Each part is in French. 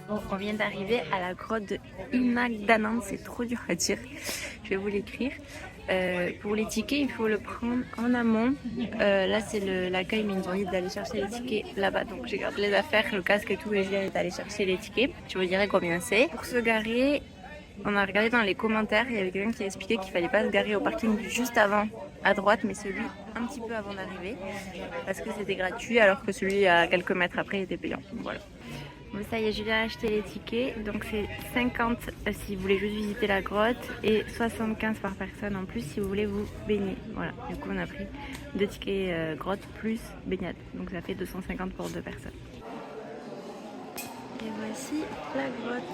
Bon, on vient d'arriver à la grotte de Imagdanan, c'est trop dur à dire, je vais vous l'écrire. Pour les tickets, il faut le prendre en amont. Là, c'est l'accueil, mais ils nous ont dit d'aller chercher les tickets là-bas. Donc, j'ai gardé les affaires, le casque et tout, et je viens d'aller chercher les tickets. Je vous dirai combien c'est. Pour se garer, on a regardé dans les commentaires, il y avait quelqu'un qui a expliqué qu'il fallait pas se garer au parking juste avant, à droite, mais celui un petit peu avant d'arriver, parce que c'était gratuit, alors que celui à quelques mètres après était payant. Voilà. Bon, ça y est, je viens acheter les tickets. Donc c'est 50 si vous voulez juste visiter la grotte et 75 par personne en plus si vous voulez vous baigner. Voilà, du coup on a pris 2 tickets grotte plus baignade. Donc ça fait 250 pour 2 personnes. Et voici la grotte.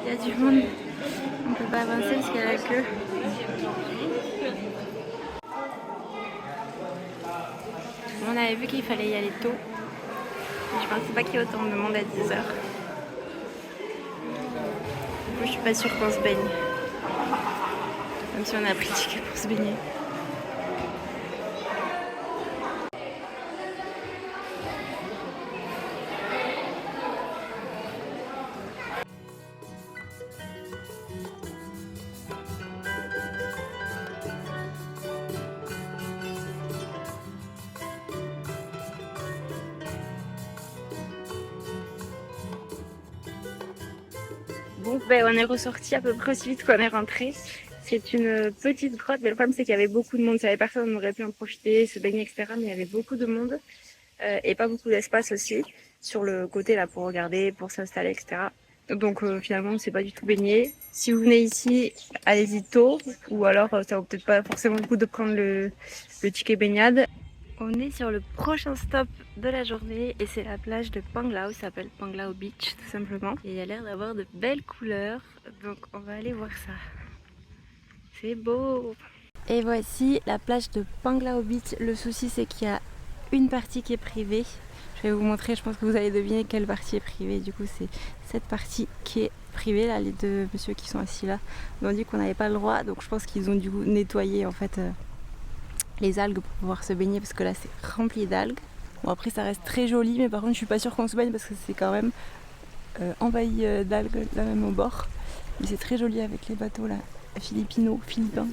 Il y a du monde. On peut pas avancer parce qu'il y a la queue. On avait vu qu'il fallait y aller tôt. Je pensais pas qu'il y ait autant de monde à 10h. Je suis pas sûre qu'on se baigne. Même si on a pris ticket pour se baigner. Bon, ben, on est ressorti à peu près aussi vite qu'on est rentré. C'est une petite grotte, mais le problème c'est qu'il y avait beaucoup de monde. S'il y avait personne, on aurait pu en profiter, se baigner, etc. Mais il y avait beaucoup de monde et pas beaucoup d'espace aussi sur le côté là pour regarder, pour s'installer, etc. Donc finalement, on s'est pas du tout baigné. Si vous venez ici, allez-y tôt, ou alors ça vaut peut-être pas forcément le coup de prendre le ticket baignade. On est sur le prochain stop de la journée et c'est la plage de Panglao, ça s'appelle Panglao Beach tout simplement. Et il y a l'air d'avoir de belles couleurs, donc on va aller voir ça. C'est beau! Et voici la plage de Panglao Beach. Le souci c'est qu'il y a une partie qui est privée. Je vais vous montrer, je pense que vous allez deviner quelle partie est privée. Du coup c'est cette partie qui est privée, là les deux messieurs qui sont assis là nous ont dit qu'on n'avait pas le droit, donc je pense qu'ils ont dû nettoyer en fait les algues pour pouvoir se baigner parce que là c'est rempli d'algues. Bon après ça reste très joli mais par contre je suis pas sûre qu'on se baigne parce que c'est quand même envahi d'algues là même au bord. Mais c'est très joli avec les bateaux là, philippins.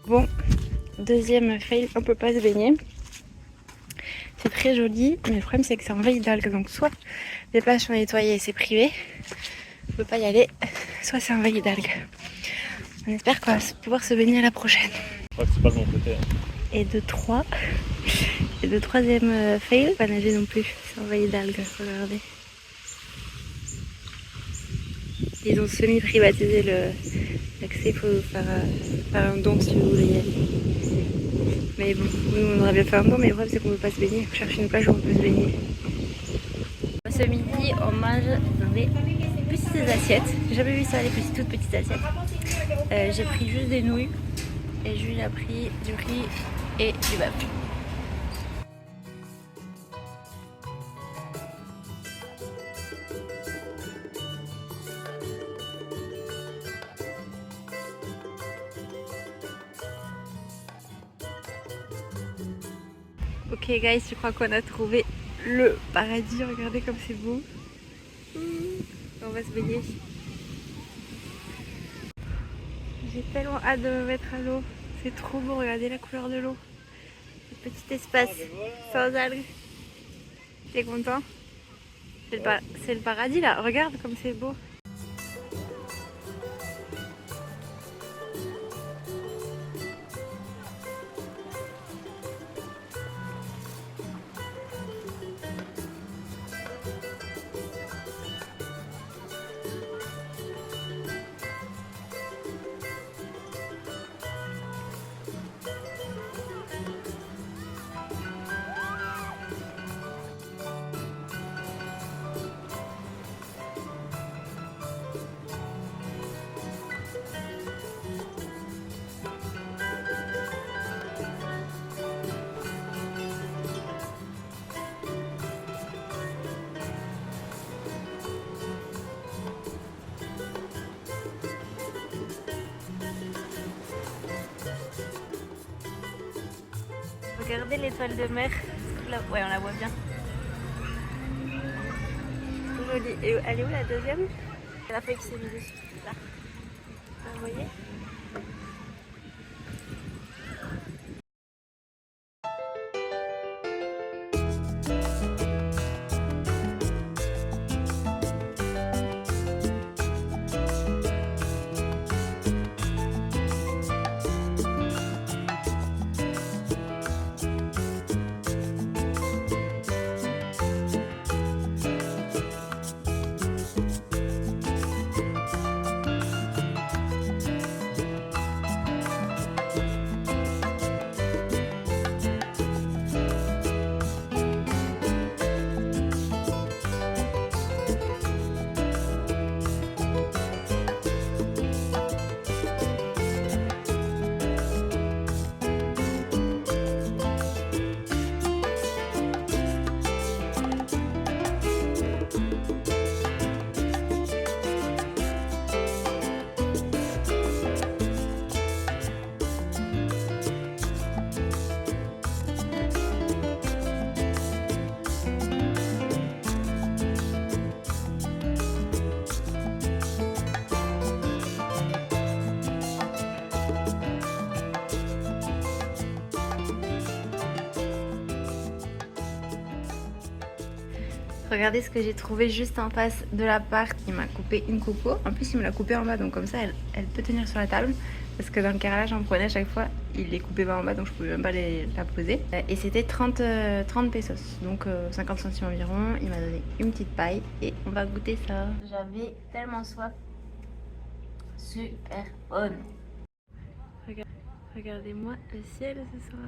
Bon, deuxième fail, on peut pas se baigner. C'est très joli, mais le problème c'est que c'est envahi d'algues. Donc soit les plages sont nettoyées et c'est privé, on peut pas y aller, soit c'est envahi d'algues. On espère qu'on va pouvoir se baigner à la prochaine. Je crois que c'est pas de mon côté. Et de troisième fail, pas nager non plus, c'est envahi d'algues, regardez. Ils ont semi-privatisé l'accès, il faut faire un don si vous voulez y aller. Mais bon, nous on aurait bien fait un don, mais le problème c'est qu'on ne peut pas se baigner. On cherche une plage où on peut se baigner. Ce midi, on mange dans des petites assiettes. J'ai jamais vu ça, les toutes petites assiettes. J'ai pris juste des nouilles et Jules a pris du riz et du bœuf. Ok guys, je crois qu'on a trouvé le paradis. Regardez comme c'est beau. On va se baigner. J'ai tellement hâte de me mettre à l'eau. C'est trop beau, regardez la couleur de l'eau. Le petit espace sans algues. T'es content? C'est le paradis là, regarde comme c'est beau. Regardez l'étoile de mer. Là, ouais, on la voit bien. Trop jolie. Et elle est où la deuxième? C'est la feuille qui s'est mise dessus. Là. Vous voyez? Regardez ce que j'ai trouvé juste en face de l'appart. Il m'a coupé une coco. En plus, il me l'a coupé en bas, donc comme ça, elle peut tenir sur la table. Parce que dans le carrelage, j'en prenais à chaque fois. Il les coupait pas en bas, donc je pouvais même pas la poser. Et c'était 30 pesos, donc 50 centimes environ. Il m'a donné une petite paille et on va goûter ça. J'avais tellement soif. Super bonne. Regardez-moi le ciel ce soir.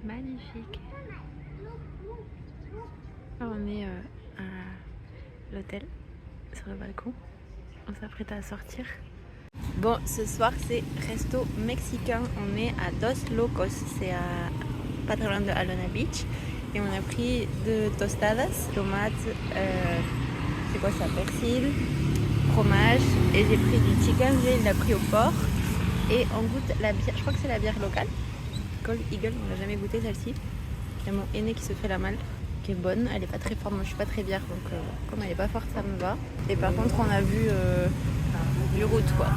Magnifique. On est à l'hôtel, sur le balcon. On s'apprête à sortir. Bon, ce soir c'est resto mexicain. On est à Dos Locos, c'est pas très loin de Alona Beach. Et on a pris deux tostadas, tomates, c'est quoi ça, persil, fromage. Et j'ai pris du chicken, il l'a pris au porc. Et on goûte la bière, je crois que c'est la bière locale. Gold Eagle, on l'a jamais goûté celle-ci. Il y a mon aîné qui se fait la malle, qui est bonne. Elle est pas très forte, moi je suis pas très bière, donc comme elle est pas forte, ça me va. Et par contre, on a vu du route quoi.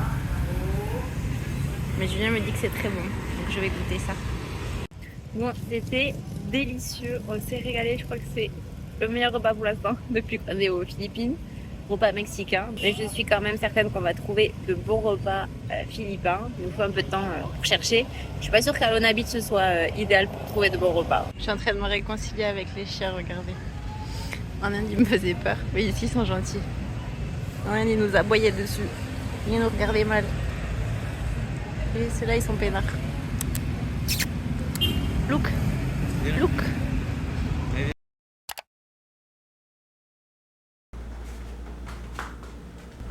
Mais Julien me dit que c'est très bon, donc je vais goûter ça. Bon, c'était délicieux, on s'est régalé. Je crois que c'est le meilleur repas pour l'instant depuis qu'on est aux Philippines. Repas mexicain, mais je suis quand même certaine qu'on va trouver de bons repas philippins. Il nous faut un peu de temps pour chercher. Je suis pas sûre qu'Alona Beach ce soit idéal pour trouver de bons repas. Je suis en train de me réconcilier avec les chiens, regardez. En Inde, ils me faisaient peur, mais ici, ils sont gentils. En Inde, ils nous aboyaient dessus. Ils nous regardaient mal. Et ceux-là, ils sont peinards. Look, look.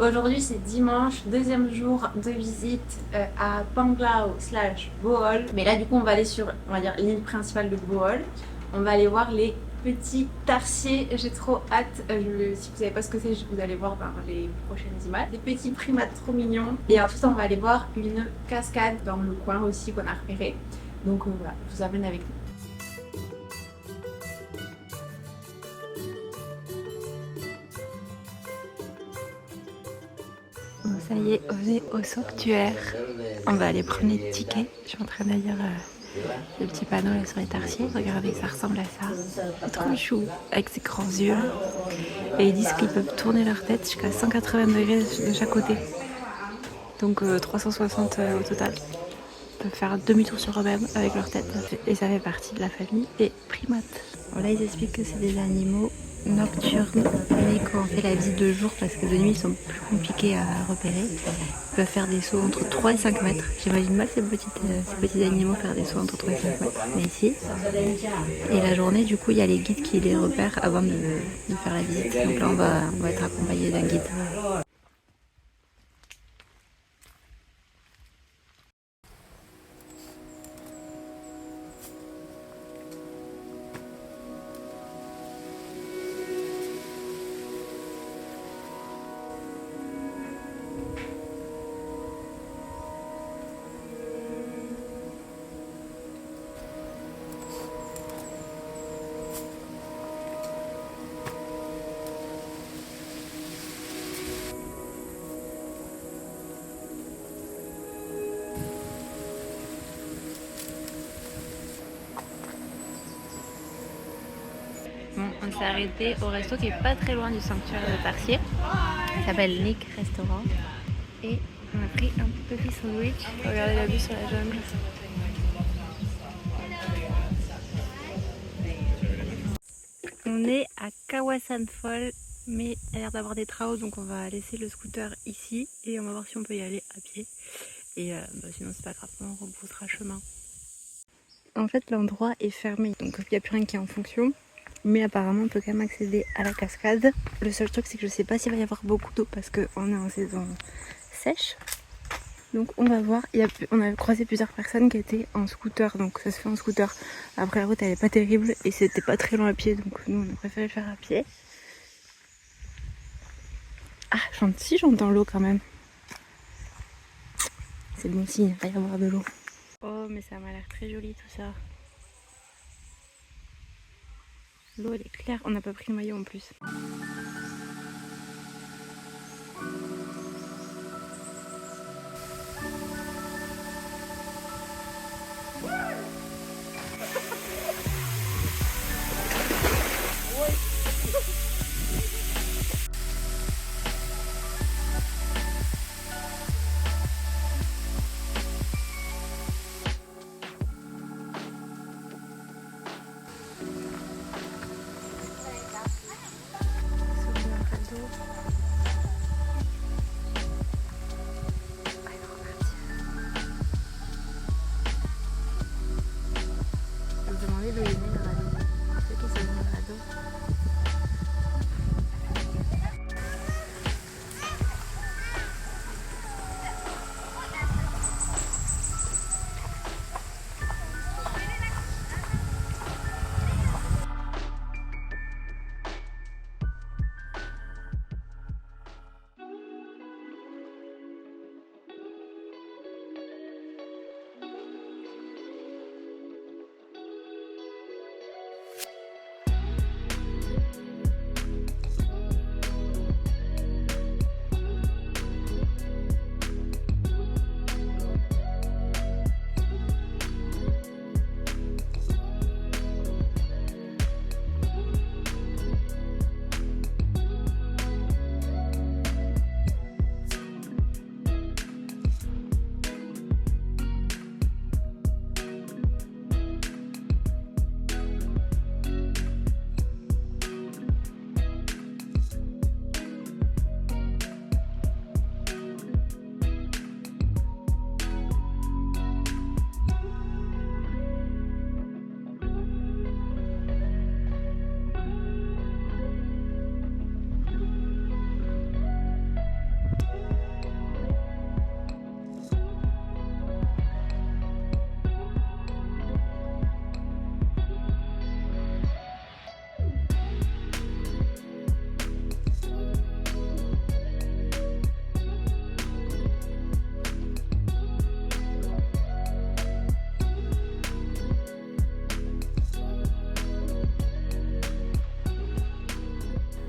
Aujourd'hui c'est dimanche, deuxième jour de visite à Panglao/Bohol. Mais là du coup on va aller sur, on va dire, l'île principale de Bohol. On va aller voir les petits tarsiers, j'ai trop hâte. Si vous savez pas ce que c'est, vous allez voir dans les prochaines images. Des petits primates trop mignons. Et ensuite on va aller voir une cascade dans le coin aussi qu'on a repéré. Donc voilà, je vous amène avec nous. Bon, ça y est, on est au sanctuaire. On va aller prendre les tickets. Je suis en train de lire le petit panneau là sur les tarsiers. Regardez, ça ressemble à ça. C'est trop chou, avec ses grands yeux. Et ils disent qu'ils peuvent tourner leur tête jusqu'à 180 degrés de chaque côté. Donc 360 au total. Ils peuvent faire un demi-tour sur eux-mêmes avec leur tête. Et ça fait partie de la famille des primates. Bon, là, ils expliquent que c'est des animaux nocturnes, mais quand on fait la visite de jour, parce que de nuit ils sont plus compliqués à repérer, ils peuvent faire des sauts entre 3 et 5 mètres. J'imagine mal ces petits animaux faire des sauts entre 3 et 5 mètres, mais ici. Et la journée, du coup, il y a les guides qui les repèrent avant de faire la visite. Donc là, on va être accompagné d'un guide. On s'est arrêté au resto qui est pas très loin du sanctuaire de Tarsier. Ça s'appelle Nick Restaurant. Et on a pris un petit sandwich. Regardez la vue sur la jungle. On est à Kawasan Fall, mais il a l'air d'avoir des travaux, donc on va laisser le scooter ici et on va voir si on peut y aller à pied. Et sinon c'est pas grave, on rebroussera chemin. En fait l'endroit est fermé, donc il n'y a plus rien qui est en fonction. Mais apparemment on peut quand même accéder à la cascade. Le seul truc c'est que je sais pas s'il va y avoir beaucoup d'eau parce qu'on est en saison sèche. Donc on va voir, on a croisé plusieurs personnes qui étaient en scooter, donc ça se fait en scooter. Après la route elle est pas terrible et c'était pas très loin à pied, donc nous on a préféré le faire à pied. Ah, si j'entends l'eau quand même. C'est bon signe, il va y avoir de l'eau. Oh mais ça m'a l'air très joli tout ça. L'eau elle est claire, on n'a pas pris le maillot en plus.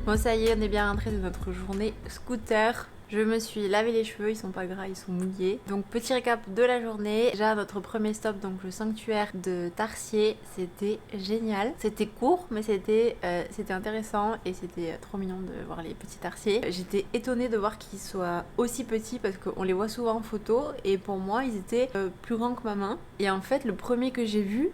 Bon ça y est, on est bien rentré de notre journée scooter. Je me suis lavé les cheveux, ils sont pas gras, ils sont mouillés. Donc petit récap de la journée. Déjà notre premier stop, donc le sanctuaire de Tarsier, c'était génial. C'était court mais c'était intéressant et c'était trop mignon de voir les petits tarsiers. J'étais étonnée de voir qu'ils soient aussi petits parce qu'on les voit souvent en photo et pour moi ils étaient plus grands que ma main. Et en fait le premier que j'ai vu,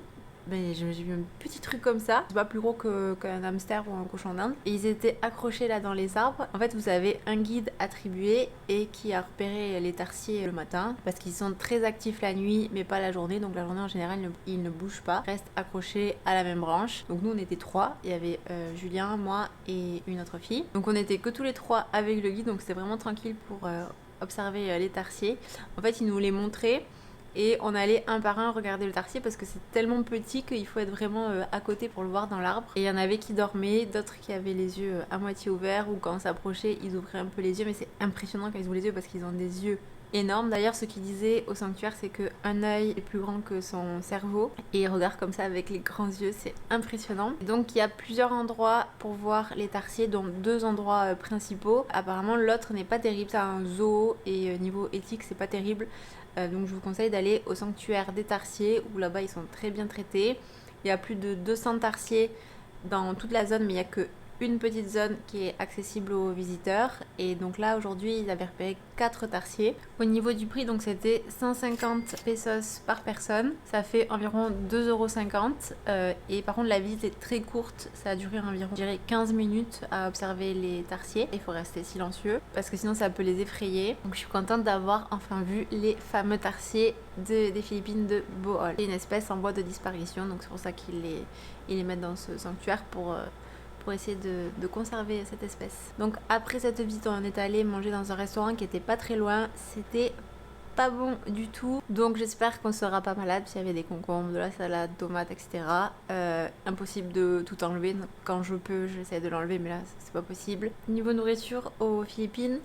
j'ai vu un petit truc comme ça, c'est pas plus gros qu'un hamster ou un cochon d'Inde. Et ils étaient accrochés là dans les arbres. En fait, vous avez un guide attribué et qui a repéré les tarsiers le matin parce qu'ils sont très actifs la nuit, mais pas la journée. Donc la journée en général, ils ne bougent pas, ils restent accrochés à la même branche. Donc nous, on était 3. Il y avait Julien, moi et une autre fille. Donc on était que tous les 3 avec le guide, donc c'était vraiment tranquille pour observer les tarsiers. En fait, il nous les montrait. Et on allait un par un regarder le tarsier parce que c'est tellement petit qu'il faut être vraiment à côté pour le voir dans l'arbre. Et il y en avait qui dormaient, d'autres qui avaient les yeux à moitié ouverts ou quand on s'approchait, ils ouvraient un peu les yeux. Mais c'est impressionnant quand ils ouvrent les yeux parce qu'ils ont des yeux énormes. D'ailleurs, ce qu'ils disaient au sanctuaire, c'est qu'un œil est plus grand que son cerveau. Et ils regardent comme ça avec les grands yeux, c'est impressionnant. Donc il y a plusieurs endroits pour voir les tarsiers, dont 2 endroits principaux. Apparemment, l'autre n'est pas terrible, c'est un zoo et niveau éthique, c'est pas terrible. Donc je vous conseille d'aller au sanctuaire des tarsiers où là-bas ils sont très bien traités. Il y a plus de 200 tarsiers dans toute la zone, mais il n'y a que une petite zone qui est accessible aux visiteurs. Et donc là, aujourd'hui, ils avaient repéré 4 tarsiers. Au niveau du prix, donc c'était 150 pesos par personne. Ça fait environ 2,50 €. Et par contre, la visite est très courte. Ça a duré environ, je dirais, 15 minutes à observer les tarsiers. Il faut rester silencieux parce que sinon, ça peut les effrayer. Donc je suis contente d'avoir enfin vu les fameux tarsiers des Philippines de Bohol. C'est une espèce en voie de disparition, donc c'est pour ça qu'ils les mettent dans ce sanctuaire pour essayer de conserver cette espèce. Donc après cette visite, on est allé manger dans un restaurant qui était pas très loin. C'était pas bon du tout, donc j'espère qu'on sera pas malade. S'il y avait des concombres, de la salade, tomates, etc. Impossible de tout enlever. Donc, quand je peux, j'essaie de l'enlever, mais là c'est pas possible. Niveau nourriture aux Philippines,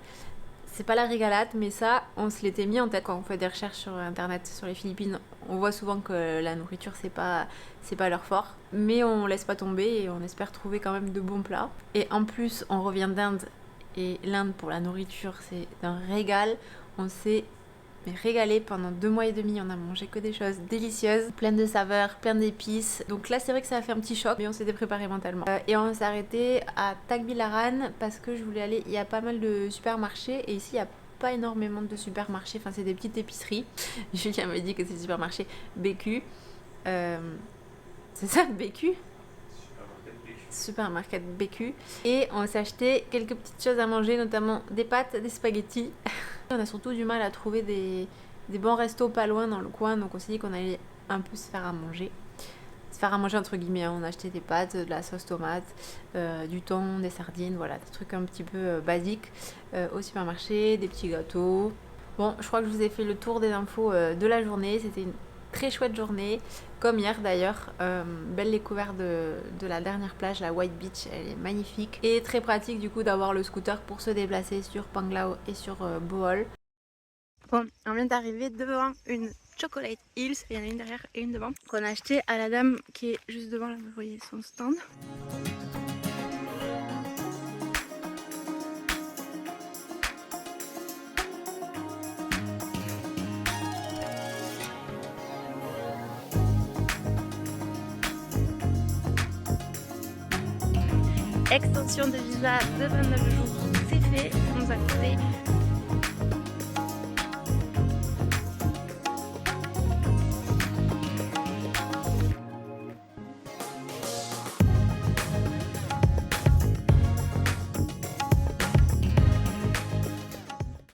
c'est pas la régalade, mais ça, on se l'était mis en tête quand on fait des recherches sur internet sur les Philippines. On voit souvent que la nourriture, c'est pas leur fort. Mais on laisse pas tomber et on espère trouver quand même de bons plats. Et en plus, on revient d'Inde. Et l'Inde, pour la nourriture, c'est un régal. On s'est régalé pendant 2 mois et demi. On a mangé que des choses délicieuses, pleines de saveurs, pleines d'épices. Donc là, c'est vrai que ça a fait un petit choc, mais on s'était préparé mentalement. Et on s'est arrêté à Tagbilaran parce que je voulais aller. Il y a pas mal de supermarchés et ici, il y a pas énormément de supermarchés. Enfin, c'est des petites épiceries. Julien me dit que c'est le supermarché BQ. C'est ça, BQ? Supermarket BQ. Et on s'est acheté quelques petites choses à manger, notamment des pâtes, des spaghettis. On a surtout du mal à trouver des bons restos pas loin dans le coin, donc on s'est dit qu'on allait un peu se faire à manger. Se faire à manger entre guillemets, hein. On a acheté des pâtes, de la sauce tomate, du thon, des sardines, voilà, des trucs un petit peu basiques au supermarché, des petits gâteaux. Bon, je crois que je vous ai fait le tour des infos de la journée. C'était une très chouette journée, comme hier d'ailleurs. Belle découverte de la dernière plage, la White Beach, elle est magnifique. Et très pratique du coup d'avoir le scooter pour se déplacer sur Panglao et sur Bohol. Bon, on vient d'arriver devant une Chocolate Hills, il y en a une derrière et une devant, qu'on a acheté à la dame qui est juste devant, là vous voyez son stand. Extension de visa de 29 jours, c'est fait, ça nous a coûté